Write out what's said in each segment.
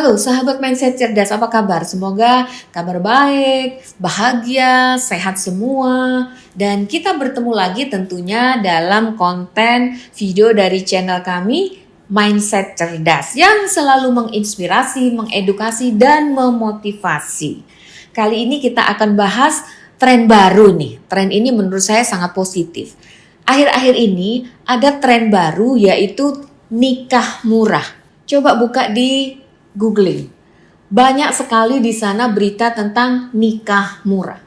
Halo sahabat Mindset Cerdas, apa kabar? Semoga kabar baik, bahagia, sehat semua. Dan kita bertemu lagi tentunya dalam konten video dari channel kami Mindset Cerdas yang selalu menginspirasi, mengedukasi, dan memotivasi. Kali ini kita akan bahas tren baru nih. Tren ini menurut saya sangat positif. Akhir-akhir ini ada tren baru yaitu nikah murah. Coba buka di googling. Banyak sekali di sana berita tentang nikah murah.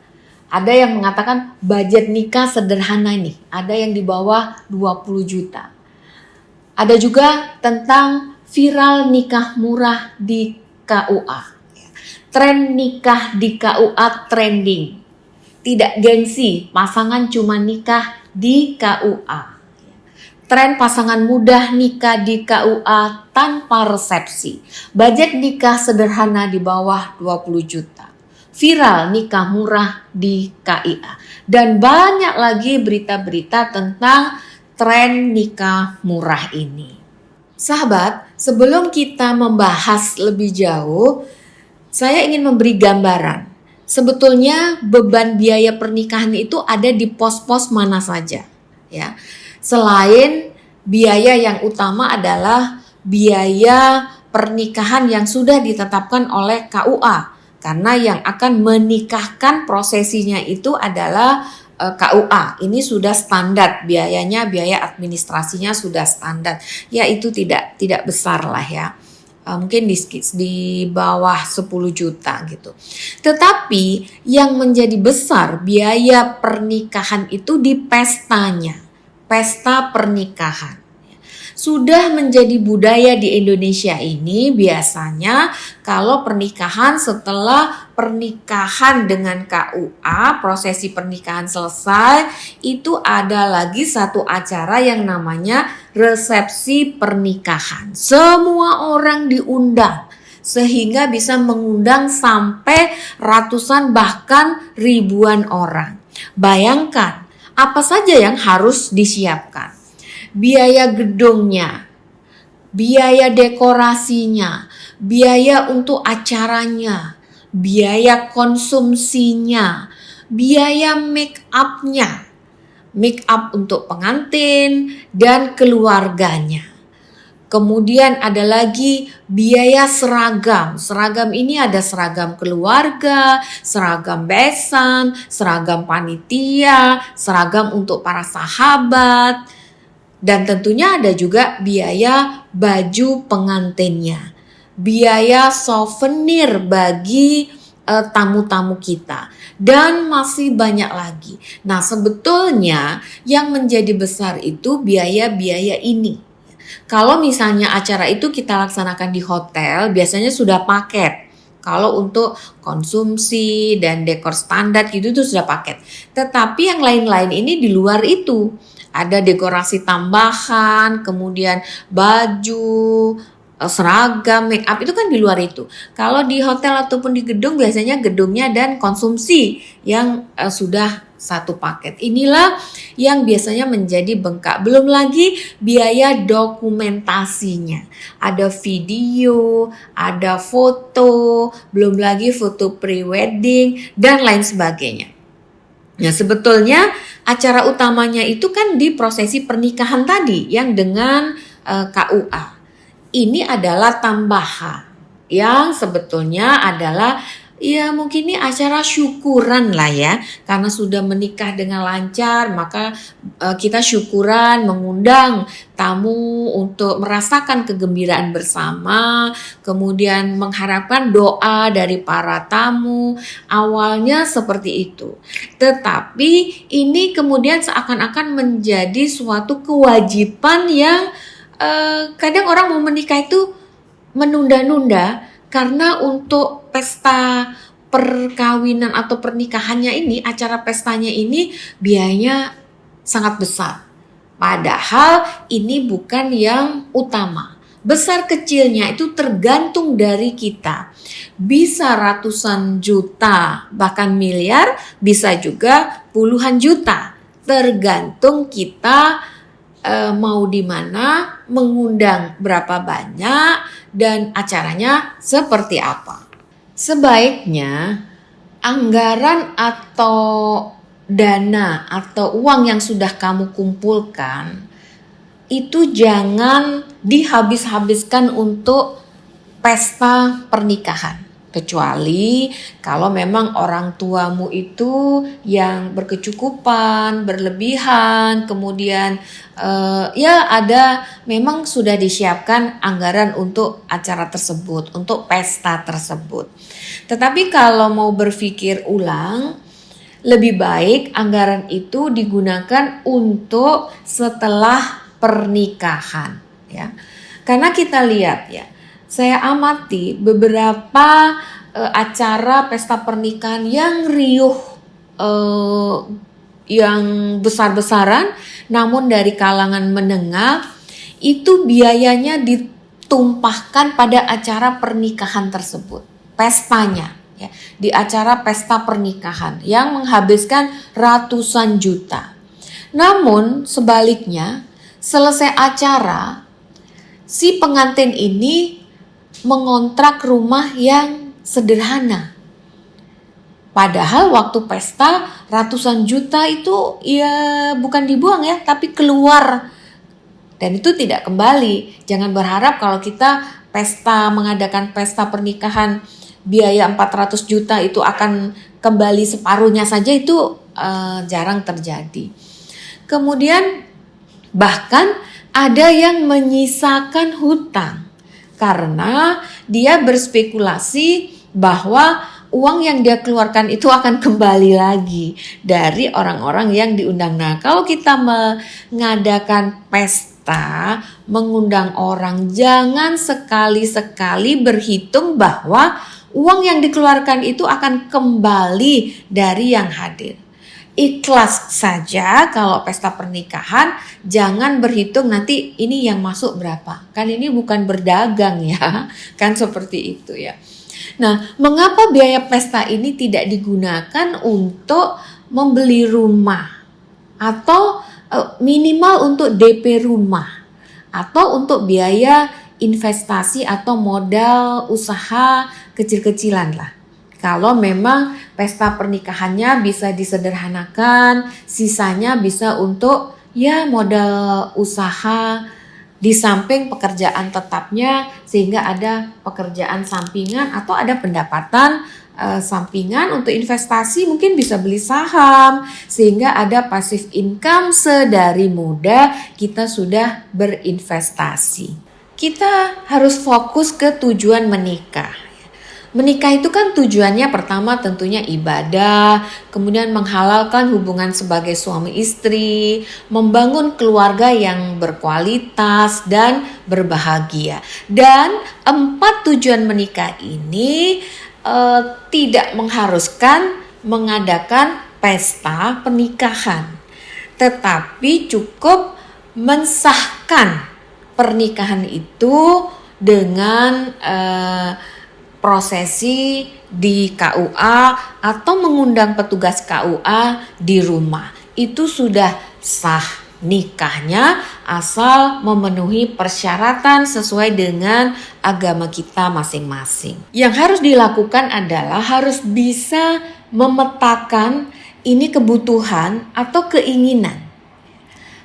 Ada yang mengatakan budget nikah sederhana nih. Ada yang di bawah 20 juta. Ada juga tentang viral nikah murah di KUA. Tren nikah di KUA trending. Tidak gengsi, pasangan cuma nikah di KUA. Tren pasangan muda nikah di KUA tanpa resepsi. Budget nikah sederhana di bawah 20 juta. Viral nikah murah di KIA. Dan banyak lagi berita-berita tentang tren nikah murah ini. Sahabat, sebelum kita membahas lebih jauh, saya ingin memberi gambaran. Sebetulnya beban biaya pernikahan itu ada di pos-pos mana saja, ya. Selain biaya yang utama adalah biaya pernikahan yang sudah ditetapkan oleh KUA. Karena yang akan menikahkan prosesinya itu adalah KUA. Ini sudah standar biayanya, biaya administrasinya sudah standar. Ya itu tidak besar lah ya. Mungkin di bawah 10 juta gitu. Tetapi yang menjadi besar biaya pernikahan itu di pestanya. Pesta pernikahan. Sudah menjadi budaya di Indonesia ini biasanya kalau pernikahan setelah pernikahan dengan KUA, prosesi pernikahan selesai, itu ada lagi satu acara yang namanya resepsi pernikahan. Semua orang diundang sehingga bisa mengundang sampai ratusan bahkan ribuan orang. Bayangkan apa saja yang harus disiapkan? Biaya gedungnya, biaya dekorasinya, biaya untuk acaranya, biaya konsumsinya, biaya make up-nya, make up untuk pengantin dan keluarganya. Kemudian ada lagi biaya seragam. Seragam ini ada seragam keluarga, seragam besan, seragam panitia, seragam untuk para sahabat. Dan tentunya ada juga biaya baju pengantinnya. Biaya souvenir bagi tamu-tamu kita. Dan masih banyak lagi. Nah, sebetulnya yang menjadi besar itu biaya-biaya ini. Kalau misalnya acara itu kita laksanakan di hotel, biasanya sudah paket. Kalau untuk konsumsi dan dekor standar gitu itu sudah paket. Tetapi yang lain-lain ini di luar itu. Ada dekorasi tambahan, kemudian baju, seragam, make up itu kan di luar itu. Kalau di hotel ataupun di gedung biasanya gedungnya dan konsumsi yang sudah satu paket. Inilah yang biasanya menjadi bengkak. Belum lagi biaya dokumentasinya. Ada video, ada foto, belum lagi foto pre-wedding dan lain sebagainya. Nah, sebetulnya acara utamanya itu kan di prosesi pernikahan tadi yang dengan KUA. Ini adalah tambahan yang sebetulnya adalah ya mungkin ini acara syukuran lah ya. Karena sudah menikah dengan lancar, maka kita syukuran mengundang tamu untuk merasakan kegembiraan bersama. Kemudian mengharapkan doa dari para tamu. Awalnya seperti itu. Tetapi ini kemudian seakan-akan menjadi suatu kewajiban yang kadang orang mau menikah itu menunda-nunda. Karena untuk pesta perkawinan atau pernikahannya ini, acara pestanya ini biayanya sangat besar. Padahal ini bukan yang utama. Besar kecilnya itu tergantung dari kita. Bisa ratusan juta, bahkan miliar, bisa juga puluhan juta. Tergantung kita mau di mana, mengundang berapa banyak, dan acaranya seperti apa. Sebaiknya anggaran atau dana atau uang yang sudah kamu kumpulkan itu jangan dihabis-habiskan untuk pesta pernikahan. Kecuali kalau memang orang tuamu itu yang berkecukupan, berlebihan, kemudian ya ada memang sudah disiapkan anggaran untuk acara tersebut, untuk pesta tersebut. Tetapi kalau mau berpikir ulang, lebih baik anggaran itu digunakan untuk setelah pernikahan, ya. Karena kita lihat ya, saya amati beberapa acara pesta pernikahan yang riuh, yang besar-besaran, namun dari kalangan menengah, itu biayanya ditumpahkan pada acara pernikahan tersebut, pestanya. Ya, di acara pesta pernikahan yang menghabiskan ratusan juta. Namun sebaliknya, selesai acara, si pengantin ini mengontrak rumah yang sederhana. Padahal waktu pesta ratusan juta itu ya bukan dibuang ya, tapi keluar. Dan itu tidak kembali. Jangan berharap kalau kita mengadakan pesta pernikahan biaya 400 juta itu akan kembali separuhnya saja, itu jarang terjadi. Kemudian bahkan ada yang menyisakan hutang karena dia berspekulasi bahwa uang yang dia keluarkan itu akan kembali lagi dari orang-orang yang diundang. Nah, kalau kita mengadakan pesta, mengundang orang, jangan sekali-sekali berhitung bahwa uang yang dikeluarkan itu akan kembali dari yang hadir. Ikhlas saja kalau pesta pernikahan, jangan berhitung nanti ini yang masuk berapa. Kan ini bukan berdagang ya, kan seperti itu ya. Nah, mengapa biaya pesta ini tidak digunakan untuk membeli rumah atau minimal untuk DP rumah atau untuk biaya investasi atau modal usaha kecil-kecilan lah. Kalau memang pesta pernikahannya bisa disederhanakan, sisanya bisa untuk ya modal usaha di samping pekerjaan tetapnya, sehingga ada pekerjaan sampingan atau ada pendapatan sampingan untuk investasi, mungkin bisa beli saham, sehingga ada passive income sedari muda kita sudah berinvestasi. Kita harus fokus ke tujuan menikah. Menikah itu kan tujuannya pertama tentunya ibadah, kemudian menghalalkan hubungan sebagai suami istri, membangun keluarga yang berkualitas dan berbahagia. Dan 4 tujuan menikah ini tidak mengharuskan mengadakan pesta pernikahan, tetapi cukup mensahkan pernikahan itu dengan prosesi di KUA atau mengundang petugas KUA di rumah. Itu sudah sah nikahnya asal memenuhi persyaratan sesuai dengan agama kita masing-masing. Yang harus dilakukan adalah harus bisa memetakan ini kebutuhan atau keinginan.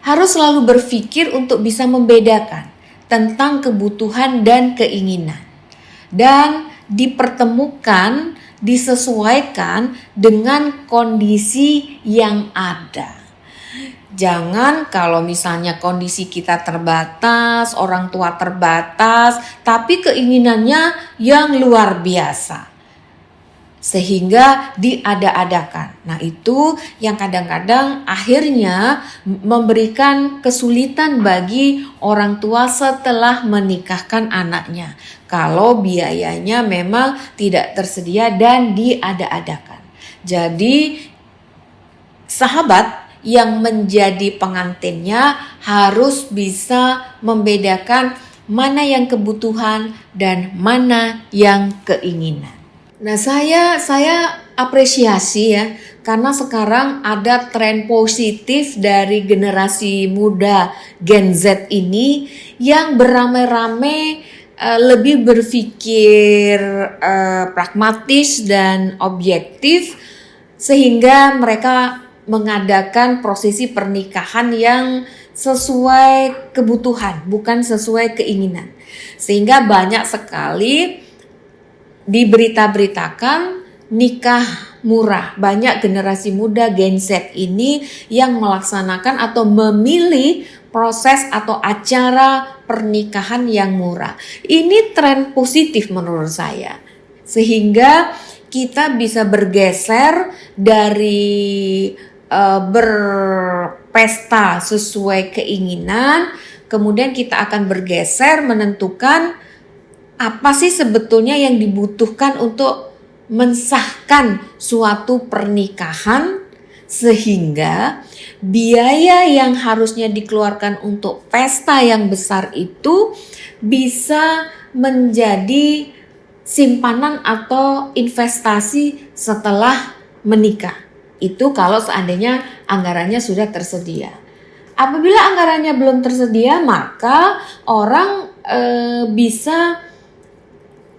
Harus selalu berpikir untuk bisa membedakan tentang kebutuhan dan keinginan. Dan dipertemukan, disesuaikan dengan kondisi yang ada. Jangan kalau misalnya kondisi kita terbatas, orang tua terbatas, tapi keinginannya yang luar biasa, sehingga diada-adakan. Nah, itu yang kadang-kadang akhirnya memberikan kesulitan bagi orang tua setelah menikahkan anaknya. Kalau biayanya memang tidak tersedia dan diada-adakan. Jadi sahabat yang menjadi pengantinnya harus bisa membedakan mana yang kebutuhan dan mana yang keinginan. Nah, saya apresiasi ya, karena sekarang ada tren positif dari generasi muda Gen Z ini yang beramai-ramai lebih berpikir pragmatis dan objektif, sehingga mereka mengadakan prosesi pernikahan yang sesuai kebutuhan, bukan sesuai keinginan. Sehingga banyak sekali diberita-beritakan nikah murah. Banyak generasi muda Gen Z ini yang melaksanakan atau memilih proses atau acara pernikahan yang murah. Ini tren positif menurut saya. Sehingga kita bisa bergeser dari berpesta sesuai keinginan, kemudian kita akan bergeser menentukan apa sih sebetulnya yang dibutuhkan untuk mensahkan suatu pernikahan, sehingga biaya yang harusnya dikeluarkan untuk pesta yang besar itu bisa menjadi simpanan atau investasi setelah menikah. Itu kalau seandainya anggarannya sudah tersedia. Apabila anggarannya belum tersedia, maka orang bisa,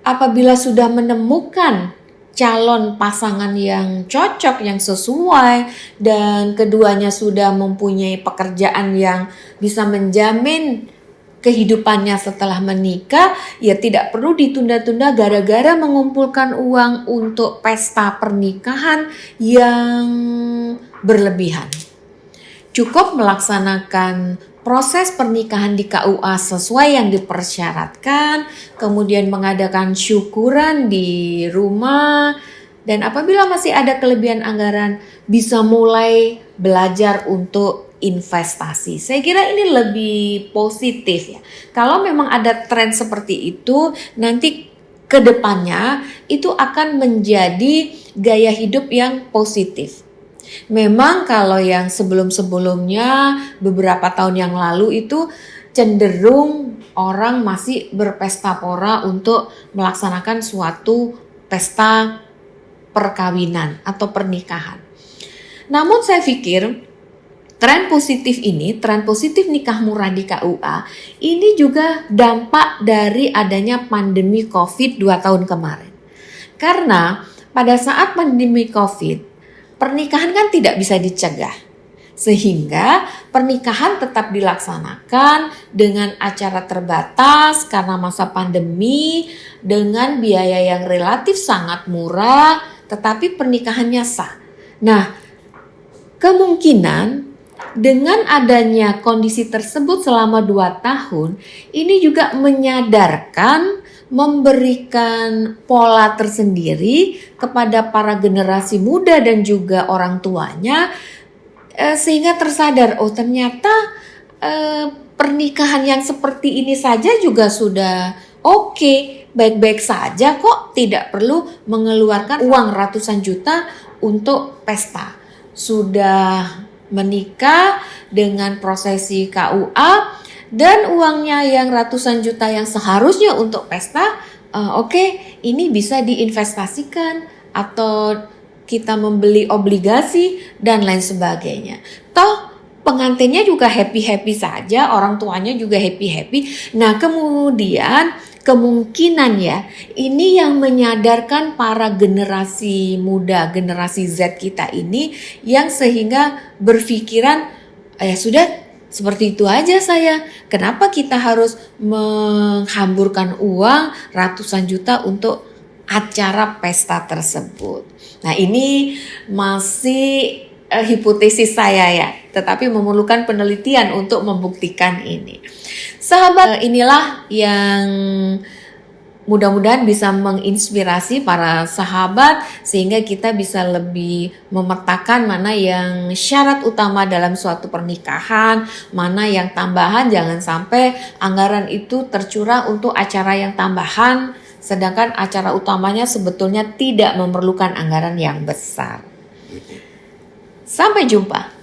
apabila sudah menemukan calon pasangan yang cocok, yang sesuai, dan keduanya sudah mempunyai pekerjaan yang bisa menjamin kehidupannya setelah menikah, ya tidak perlu ditunda-tunda gara-gara mengumpulkan uang untuk pesta pernikahan yang berlebihan. Cukup melaksanakan proses pernikahan di KUA sesuai yang dipersyaratkan, kemudian mengadakan syukuran di rumah, dan apabila masih ada kelebihan anggaran, bisa mulai belajar untuk investasi. Saya kira ini lebih positif ya. Kalau memang ada tren seperti itu, nanti ke depannya itu akan menjadi gaya hidup yang positif. Memang kalau yang sebelum-sebelumnya beberapa tahun yang lalu itu cenderung orang masih berpesta pora untuk melaksanakan suatu pesta perkawinan atau pernikahan. Namun saya pikir tren positif ini, tren positif nikah murah di KUA, ini juga dampak dari adanya pandemi COVID 2 tahun kemarin. Karena pada saat pandemi COVID, pernikahan kan tidak bisa dicegah. Sehingga pernikahan tetap dilaksanakan dengan acara terbatas karena masa pandemi, dengan biaya yang relatif sangat murah, tetapi pernikahannya sah. Nah, kemungkinan dengan adanya kondisi tersebut selama 2 tahun, ini juga menyadarkan, memberikan pola tersendiri kepada para generasi muda dan juga orang tuanya, sehingga tersadar, oh ternyata pernikahan yang seperti ini saja juga sudah oke, baik-baik saja kok, tidak perlu mengeluarkan uang ratusan juta untuk pesta. Sudah menikah dengan prosesi KUA dan uangnya yang ratusan juta yang seharusnya untuk pesta, ini bisa diinvestasikan atau kita membeli obligasi dan lain sebagainya. Toh pengantinnya juga happy-happy saja, orang tuanya juga happy-happy. Nah, kemudian kemungkinan ya, ini yang menyadarkan para generasi muda, generasi Z kita ini, yang sehingga berpikiran, ya sudah seperti itu aja saya. Kenapa kita harus menghamburkan uang ratusan juta untuk acara pesta tersebut? Nah, ini masih hipotesis saya ya, tetapi memerlukan penelitian untuk membuktikan ini. Sahabat, inilah yang mudah-mudahan bisa menginspirasi para sahabat sehingga kita bisa lebih memetakan mana yang syarat utama dalam suatu pernikahan, mana yang tambahan. Jangan sampai anggaran itu tercurah untuk acara yang tambahan, sedangkan acara utamanya sebetulnya tidak memerlukan anggaran yang besar. Sampai jumpa.